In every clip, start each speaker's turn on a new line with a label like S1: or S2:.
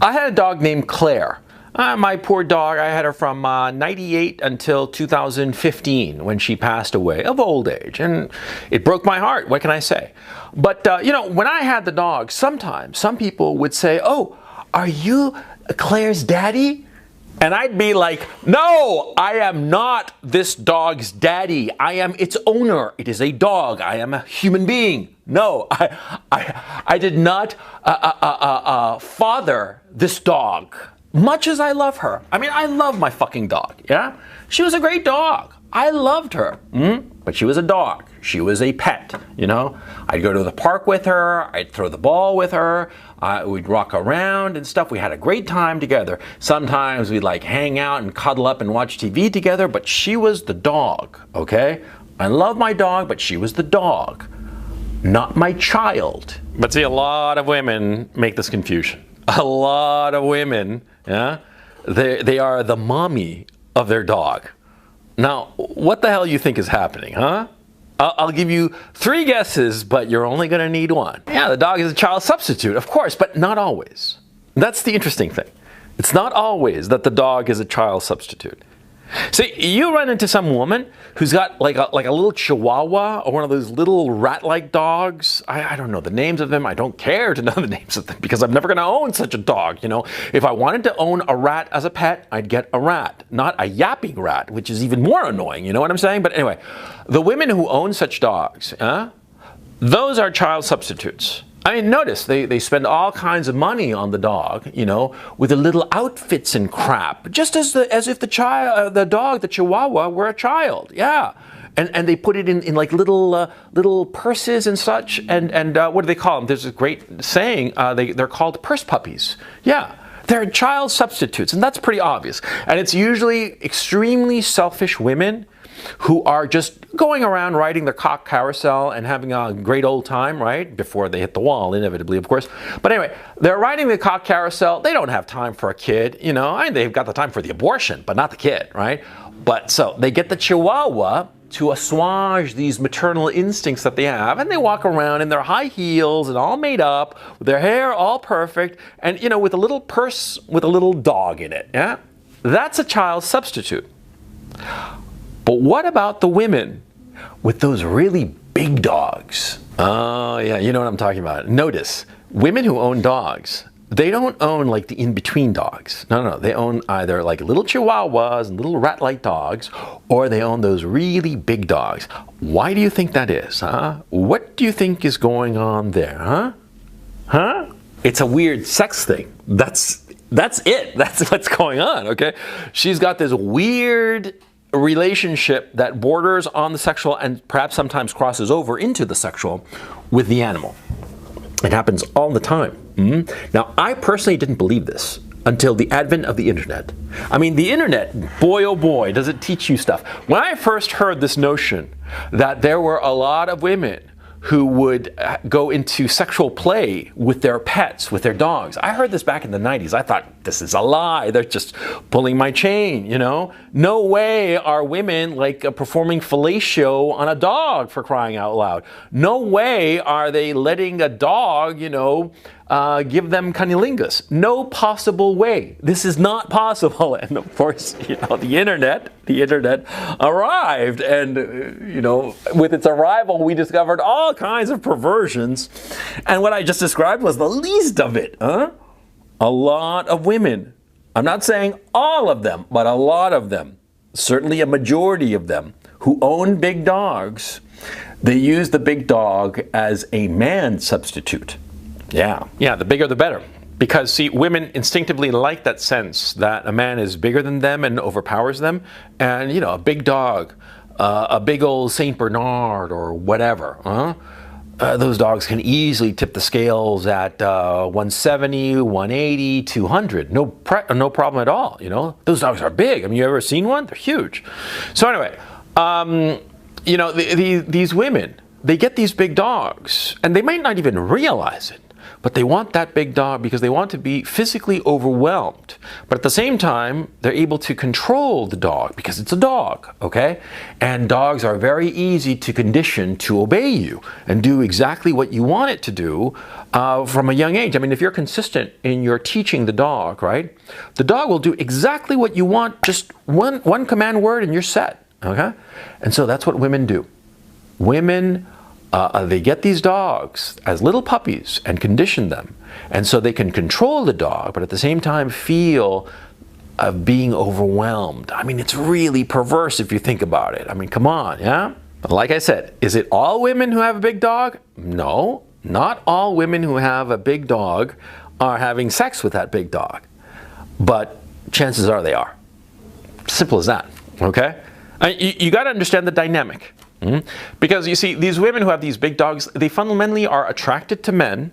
S1: I had a dog named Claire. My poor dog, I had her from 98 until 2015 when she passed away of old age. And it broke my heart, what can I say? But, you know, when I had the dog, sometimes some people would say, "Oh, are you Claire's daddy?" And I'd be like, "No, I am not this dog's daddy. I am its owner. It is a dog. I am a human being. No, I did not father this dog. Much as I love her. I mean, I love my fucking dog, yeah? She was a great dog. I loved her. But she was a dog. She was a pet, you know? I'd go to the park with her. I'd throw the ball with her. We'd walk around and stuff. We had a great time together. Sometimes we'd like hang out and cuddle up and watch TV together, but she was the dog, okay? I love my dog, but she was the dog, not my child. But see, a lot of women make this confusion. A lot of women, yeah, they are the mommy of their dog. Now, what the hell you think is happening, huh? I'll give you 3 guesses, but you're only going to need 1. Yeah, the dog is a child substitute, of course, but not always. That's the interesting thing. It's not always that the dog is a child substitute. See, you run into some woman who's got like a little chihuahua or one of those little rat-like dogs. I don't know the names of them. I don't care to know the names of them because I'm never going to own such a dog, you know. If I wanted to own a rat as a pet, I'd get a rat, not a yapping rat, which is even more annoying, you know what I'm saying? But anyway, the women who own such dogs, those are child substitutes. I mean, notice they spend all kinds of money on the dog, you know, with the little outfits and crap, just as if the dog, the Chihuahua, were a child. Yeah, and they put it in like little purses and such. And what do they call them? There's a great saying. They're called purse puppies. Yeah. They're child substitutes, and that's pretty obvious. And it's usually extremely selfish women who are just going around riding their cock carousel and having a great old time, right? Before they hit the wall, inevitably, of course. But anyway, they're riding the cock carousel. They don't have time for a kid, you know. I mean, they've got the time for the abortion, but not the kid, right? But so they get the Chihuahua to assuage these maternal instincts that they have, and they walk around in their high heels and all made up, with their hair all perfect, and, you know, with a little purse with a little dog in it, yeah? That's a child substitute. But what about the women with those really big dogs? Oh, yeah, you know what I'm talking about. Notice, women who own dogs, they don't own like the in-between dogs. No, they own either like little Chihuahuas and little rat-like dogs, or they own those really big dogs. Why do you think that is, huh? What do you think is going on there, huh? Huh? It's a weird sex thing. That's it. That's what's going on, okay? She's got this weird relationship that borders on the sexual and perhaps sometimes crosses over into the sexual with the animal. It happens all the time. Now, I personally didn't believe this until the advent of the internet. I mean, the internet, boy oh boy, does it teach you stuff. When I first heard this notion that there were a lot of women who would go into sexual play with their pets, with their dogs. I heard this back in the 90s. I thought, this is a lie. They're just pulling my chain, you know? No way are women like performing fellatio on a dog, for crying out loud. No way are they letting a dog, you know, give them cunnilingus. No possible way. This is not possible. And of course, you know, the internet arrived, and you know, with its arrival, we discovered all kinds of perversions, and what I just described was the least of it. A lot of women. I'm not saying all of them, but a lot of them, certainly a majority of them, who own big dogs, they use the big dog as a man substitute. Yeah, the bigger the better. Because, see, women instinctively like that sense that a man is bigger than them and overpowers them. And, you know, a big dog, a big old St. Bernard or whatever, those dogs can easily tip the scales at 170, 180, 200. No problem at all, you know. Those dogs are big. I mean, you ever seen one? They're huge. So anyway, you know, these women, they get these big dogs, and they might not even realize it. but they want that big dog because they want to be physically overwhelmed. But at the same time, they're able to control the dog because it's a dog, okay? And dogs are very easy to condition to obey you and do exactly what you want it to do from a young age. I mean, if you're consistent in your teaching the dog, right? The dog will do exactly what you want, just one command word and you're set, okay? And so that's what women do. Women, they get these dogs as little puppies and condition them. And so they can control the dog, but at the same time feel being overwhelmed. I mean, it's really perverse if you think about it. I mean, come on, yeah? Like I said, is it all women who have a big dog? No, not all women who have a big dog are having sex with that big dog. But chances are they are. Simple as that, okay? You got to understand the dynamic. Because you see, these women who have these big dogs, they fundamentally are attracted to men,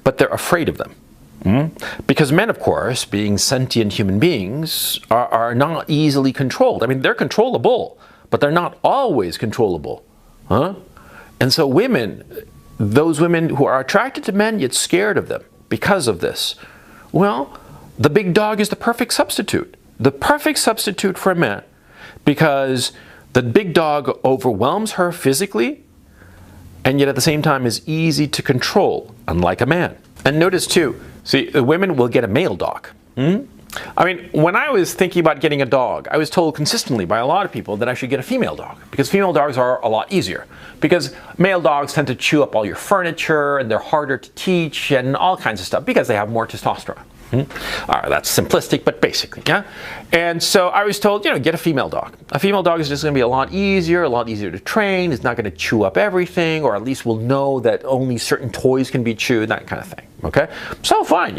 S1: but they're afraid of them. Because men, of course, being sentient human beings, are not easily controlled. I mean, they're controllable, but they're not always controllable. And so women, those women who are attracted to men yet scared of them because of this, well, the big dog is the perfect substitute. The perfect substitute for a man, because the big dog overwhelms her physically, and yet at the same time is easy to control, unlike a man. And notice too, see, the women will get a male dog. I mean, when I was thinking about getting a dog, I was told consistently by a lot of people that I should get a female dog, because female dogs are a lot easier. Because male dogs tend to chew up all your furniture, and they're harder to teach, and all kinds of stuff, because they have more testosterone. That's simplistic, but basically, yeah? And so I was told, get a female dog. A female dog is just going to be a lot easier to train. It's not going to chew up everything, or at least we'll know that only certain toys can be chewed, that kind of thing, okay? So fine,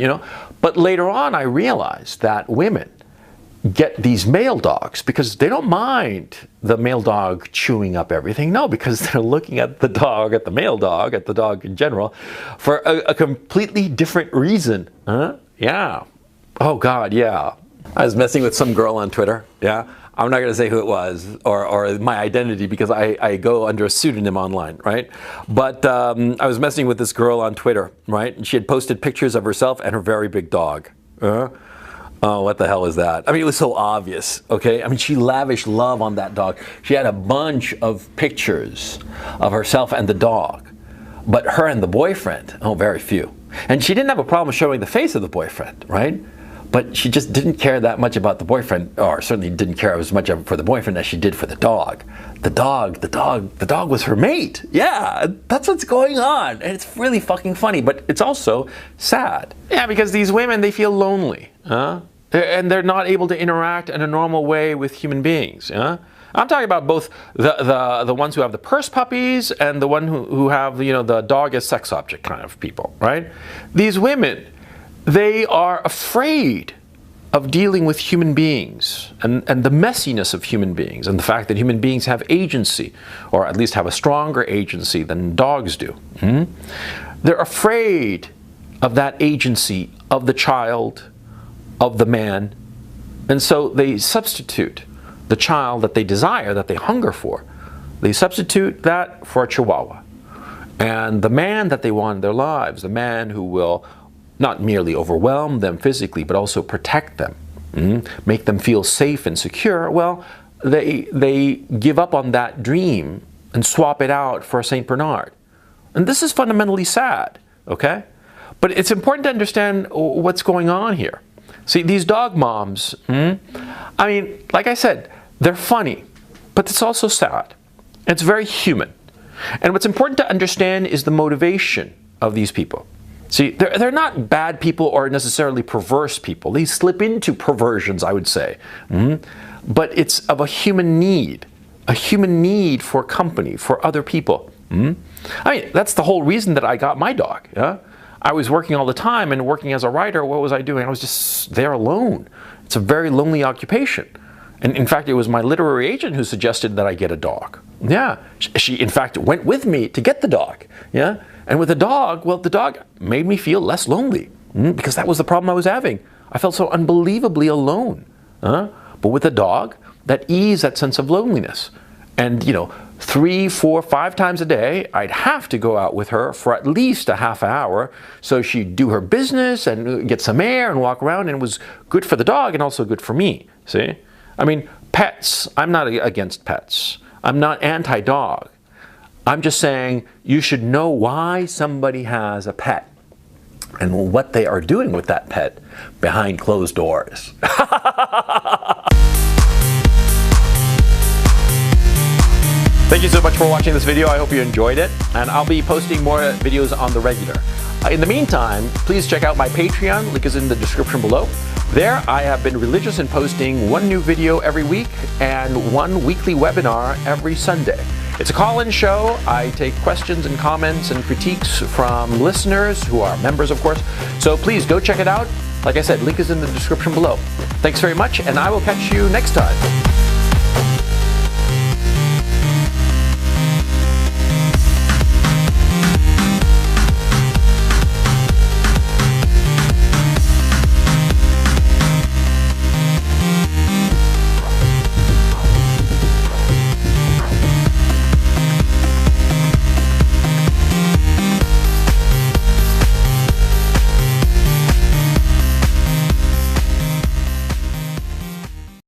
S1: But later on, I realized that women get these male dogs because they don't mind the male dog chewing up everything. No, because they're looking at the dog, at the male dog, at the dog in general, for a completely different reason. Yeah. Oh God, yeah. I was messing with some girl on Twitter. Yeah. I'm not going to say who it was or my identity, because I go under a pseudonym online, right? But I was messing with this girl on Twitter, right? And she had posted pictures of herself and her very big dog. Oh, what the hell is that? I mean, it was so obvious, okay? I mean, she lavished love on that dog. She had a bunch of pictures of herself and the dog. But her and the boyfriend, oh, very few. And she didn't have a problem showing the face of the boyfriend, right? But she just didn't care that much about the boyfriend, or certainly didn't care as much for the boyfriend as she did for the dog. The dog was her mate. Yeah, that's what's going on. And it's really fucking funny, but it's also sad. Yeah, because these women, they feel lonely, and they're not able to interact in a normal way with human beings. I'm talking about both the ones who have the purse puppies and the one who have the dog as sex object kind of people, right? These women, they are afraid of dealing with human beings and the messiness of human beings and the fact that human beings have agency, or at least have a stronger agency than dogs do. They're afraid of that agency of the child, of the man, and so they substitute the child that they desire, that they hunger for. They substitute that for a chihuahua. And the man that they want in their lives, the man who will not merely overwhelm them physically, but also protect them, make them feel safe and secure, well, they give up on that dream and swap it out for a Saint Bernard. And this is fundamentally sad, okay? But it's important to understand what's going on here. See, these dog moms, I mean, like I said, they're funny, but it's also sad. It's very human. And what's important to understand is the motivation of these people. See, they're not bad people or necessarily perverse people. They slip into perversions, I would say. But it's of a human need for company, for other people. I mean, that's the whole reason that I got my dog. Yeah? I was working all the time, and working as a writer, what was I doing? I was just there alone. It's a very lonely occupation. And in fact, it was my literary agent who suggested that I get a dog. Yeah, she in fact went with me to get the dog. Yeah, and with the dog, well, the dog made me feel less lonely, because that was the problem I was having. I felt so unbelievably alone. But with the dog, that ease that sense of loneliness. And 3, 4, 5 times a day. I'd have to go out with her for at least a half hour so she'd do her business and get some air and walk around, and it was good for the dog and also good for me, see? I mean, pets, I'm not against pets. I'm not anti-dog. I'm just saying you should know why somebody has a pet and what they are doing with that pet behind closed doors. Thank you so much for watching this video. I hope you enjoyed it, and I'll be posting more videos on the regular. In the meantime, please check out my Patreon. Link is in the description below. There, I have been religious in posting 1 new video every week and 1 weekly webinar every Sunday. It's a call-in show. I take questions and comments and critiques from listeners who are members, of course. So please go check it out. Like I said, link is in the description below. Thanks very much, and I will catch you next time.